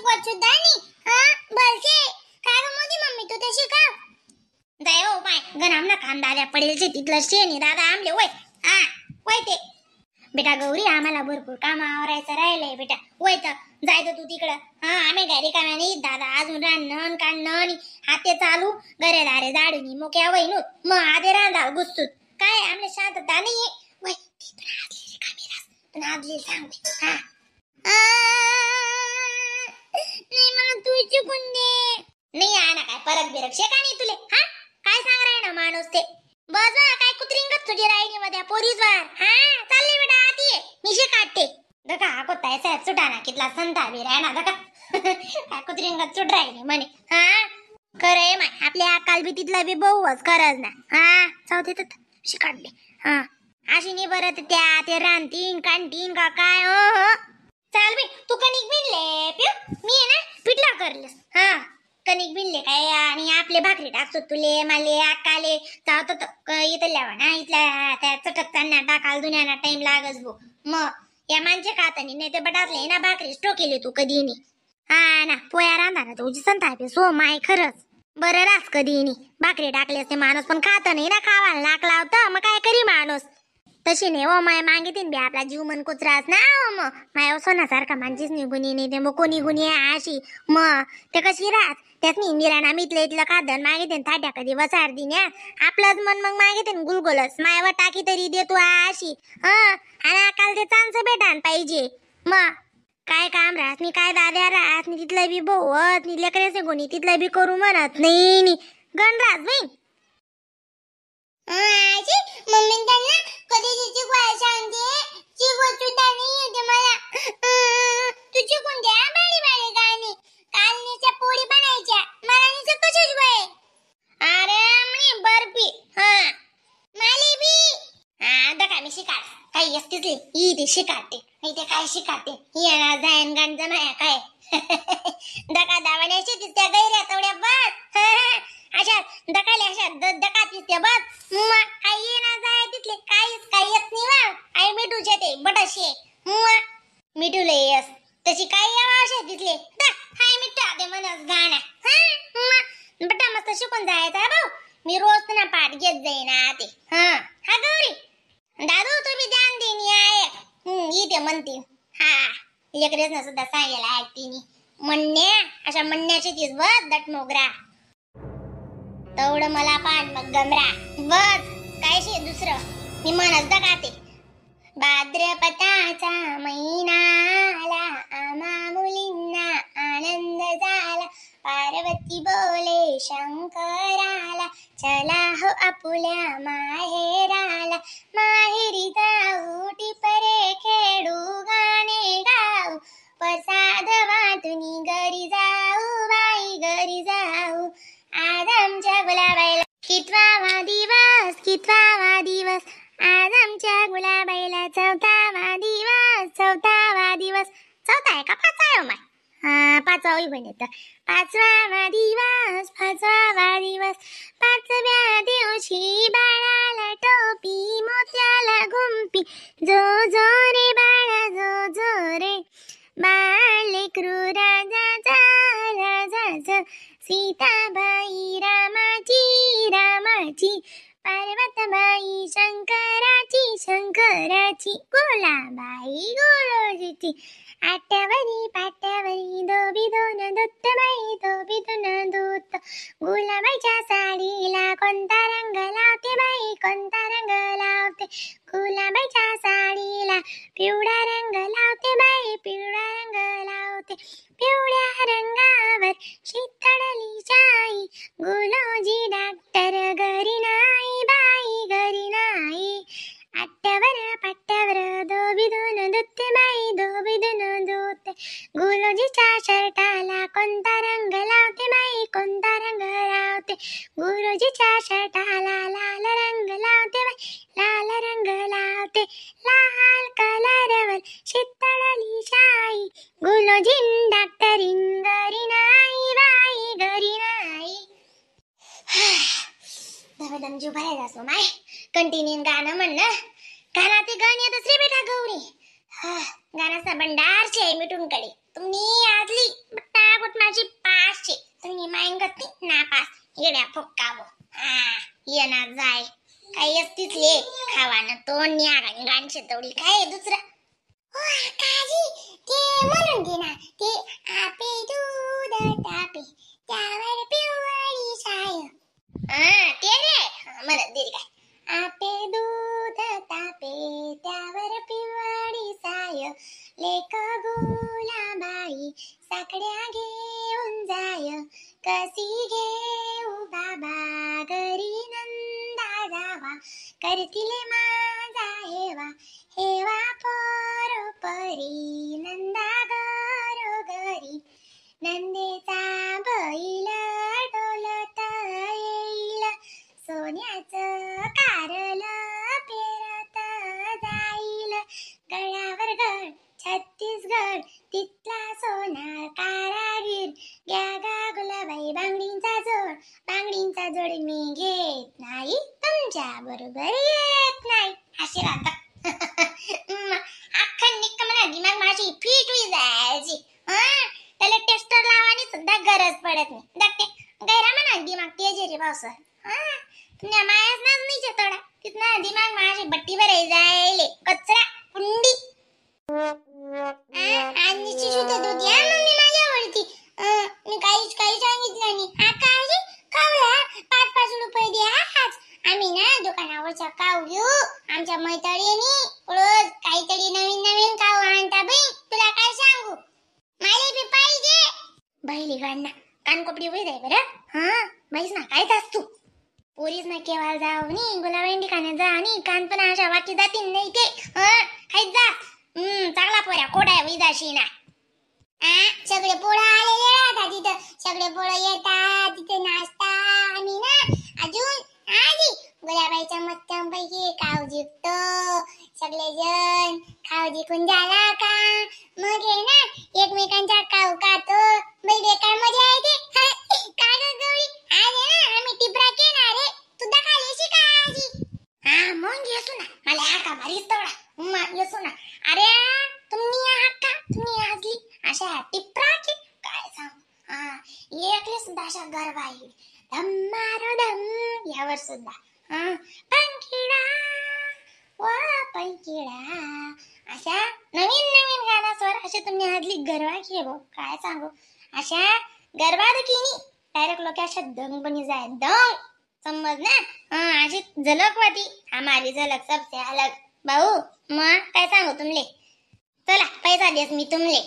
चिकवचुदानी बोलते काय मोदी मम्मी तू तशी का जाय हो पाय गणामना खांदाल्या पडेल छे तिथलं शेणी दादा आमले वय वय ते बेटा गौरी आम्हाला भरपूर काम आवरायचं राहिलंय बेटा वय तर जायचं तू तिकडं आम्ही घरी काम्या नाही दादा अजून राहणं काढणं हाते चालू घरे दारे झाडूनी मोक्या वैनू मग आधे राहणार गुस्तूत काय आमले शांतता नाहीये वय ती आदली सांगते नाही मला तू चुकून दे नाही आहे ना काय परत बिरक शेका नाही तुले काय सांग राय ना माणूस ते बस काय कुत्रिंगत तुझी राहिनी मध्ये पोरीजवर चालले बेटा आती मी शे काटते दका हा कोता ऐसा सुटाना कितला संता बी राय ना दका काय कुत्रिंगत सुट राहिनी म्हणे खरंय माय आपल्या अकाल बी तिथला बी बहुच खरंच ना चावते तर शे काटले अशी नाही बरं त्या ते रानतीन कांटीन का काय चाल बे तू कणिक बिनले पिऊ मी आहे ना पिठला करलेस कणिक बिनले काय आणि आपले भाकरी टाकतो तुले माले अक्काले जावतो इथं लावा ना इथल्या त्या चटकताना टाकाल दुन्याना टाइम लागस भो मग या माणसे खातानी नाही ते बटाटले ना भाकरी स्टोकेले तू कधी नाही ना पोया रांधा तुझी संता सो माय खरंच बरं रास कधी भाकरी टाकले असते माणूस पण खात नाही ना खावायला नाक लावतं मग काय करी माणूस तशी नाही हो माय मागितीन बी आपला जीव मन कुचरास ना मग माय सोनासारखा माणसीच निघुनी नाही ते मग कोणी गुणी अशी मग ते कशी राहत त्याच निराणा मितलं इथलं खादन मागितीन थाट्या कधी वसार दिन्या आपलंच मन मग मागितीन गुलगुलस मायवर टाकी तरी देतो अशी आणि काल ते चांगलं भेटान पाहिजे मग काय काम राहत मी काय दाद्या राहत मी तिथलं बी बोवत मी लेकरेचे गुणी तिथलं बी करू म्हणत नाही गण राहत बाई मम्मी त्यांना कधी चिकवायला सांगते चिकवचुदा नाही येते मला तू चिकून द्या बाडी बाडी गाणी कालनीच्या पोळी बनायच्या मला नीचे कशाच वय अरे म्हणे बर्फी माली बी दका मी शिकाड काही असतीच ही ते शिकाडते मी ते काय शिकाडते ही ना जायन गाण जमाया काय दका दावण्याची त्या गैऱ्या तेवढ्या बस अशा दकाले अशा दकातीस त्या बस काही ये ना जाय तिथले काहीच काही येत नाही वा आई मिठूचे ते बटशे मिठूले येस तशी काही यावा अशा तिथले हाय मिठा ते म्हणस गाणा बटा मस्त शिकून जायचा भाऊ मी रोज ना पाठ घेत जाईन ते हा गौरी दादू तुम्ही ध्यान देनी आहे इथे म्हणते लेकरेच ना सुद्धा सांगायला आहे तिने म्हणणे अशा म्हणण्याची तीच बस दट मोगरा तेवढं मला पान मग गमरा बस काय शे दुसरं मी म्हणत दगाते भाद्रपदाचा महिना आला आम्हा मुलींना आनंद झाला पार्वती बोले शंकराला चला हो आपुल्या माहेराला माहेरी जाऊ टिपरे खेळू गाणे गाऊ प्रसाद वाटुनी घरी जाऊ बाई घरी जाऊ आज आमच्या गुलाबाईला कितवा दिवस आज आमच्या गुलाबाईला चौथावा दिवस चौथा आहे का पाच आहे माय पाचवा बनेत पाचवा दिवस पाचव्या दिवशी बाळाला टोपी मोत्याला घुंपी जो जो रे बाळा जो रे बाळ लेकरू राजाचा सीताबाई रामाची पार्वतबाई शंकराची गोलाबाई गोलोजीची पाट्यावरी दोबी दोन दूत गुलाबाईच्या साडीला कोणता रंग लावते बाई कोणता रंग लावते गुलाबाईच्या साडीला पिवळा रंग लावते बाई पिवळा रंग लावते पिवळ्या रंगावर शितळली शाई गुलोजी डॉक्टर घरी नाही बाई घरी नाही पाट्यावर दोबी दोन दुत्ते बाई दोबी दोन दुत्ते गुरुजीच्या शर्टाला कोणता रंग लावते बाई कोणता रंग लावते गुरुजीच्या शर्टाला लाल रंग लावते बाई लाल रंग लावते लाल कलरवर शितळली शाई गुरुजीन डॉक्टरीन घरी नाही बाई घरी नाही धबधम जीव भरायला असो माय कंटिन्यू गाणं म्हणणं गाणं ते गाणी आता श्री बेटा गौरी गाण्याचा भंडार छे मिटून कडे तुम्ही आजली बट्टा सांगत नापास येड्या फुक्काव येना जाय काय असतीच ले खावानं तोंड न्या गाणशे तवडी काय दुसरं ओ काजी ते म्हणून घे ना ते आपे दूध तापे त्यावर पिवळी साय ते रे म्हणत दे काय आपे दूध तापे त्यावर पिवळी साय लेक गुलाबाई साकड्या घेऊन जाय कशी घेऊ बाबा घरी नंदा जावा करतील माझा हेवा हेवा परोपरी नंदा घरोघरी नंदेचा बैल डोलत येईल सोन्याचं कारल पेरत जाईल गळ्यावर गड छत्तीसगड तिथला सोनार कारागीर घ्या गा गुलाबाई बांगडींचा जोड मी घेत नाही तुमच्या बरोबर येत नाही अशी राहता अख्खा निक्क म्हणा दिमाग माझी फिट होई जायची त्याला टेस्टर लावानी सुद्धा गरज पडत नाही दक्ते गैरा म्हणा दिमाग तेज रे पावसा तुमच्या मायाच नाच नाही तोडा तिथना दिमाग माझी बट्टी भराई जायले कचरा कुंडी आणीची शुद्ध दूध या मम्मी माझ्या आवडती मी काही सांगितलं नाही काळजी कावळा 5-5 रुपये द्या आज आम्ही ना दुकानावरचा काव घेऊ आमच्या मैत्रिणी रोज काहीतरी नवीन काव आणता बाई तुला काय सांगू मला बी पाहिजे बैली गाणना कानकोपडी होई जाय बरं बाईस ना काय तास तू पोरीस ना केव्हा जाऊ नी गुलाबेंडी खाण्यात जा आणि कान पण अशा वाटी जातील नाही ते खाईत जा चांगला पोऱ्या कोड्या विदाशी ना सगळे पोळं आलेले राहतात तिथं सगळे पोळं येतात तिथे नाश्ता आणि ना अजून आजी गुलाबाईच्या मस्तपैकी काव जिंकतो सगळे जण काव जिंकून झाला का मग हे ना एकमेकांचा काव खातो बाई बेकार मजा येते काय ग गौरी आज आहे ना आम्ही टिपरा केणार रे तू दाखवलीशी का आजी मग येसू ना मला हाका मारीस तवडा येसू ना अरे तुम्ही आजली अशा टिपरा के काय सांग एकले सुद्धा अशा गरबा येईल धम्मारो धम यावर सुद्धा पंखिडा वा पंखिडा अशा नवीन गाण्यावर असे तुम्ही आजली गरबा के भाऊ काय सांगू अशा गरबा दकीनी डायरेक्ट लोक अशा दंग बनी जाए दंग समज ना अशी झलक वाटी हमारी झलक सबसे अलग भाऊ मग काय सांगू तुमले चला पैसा देस मी तुमले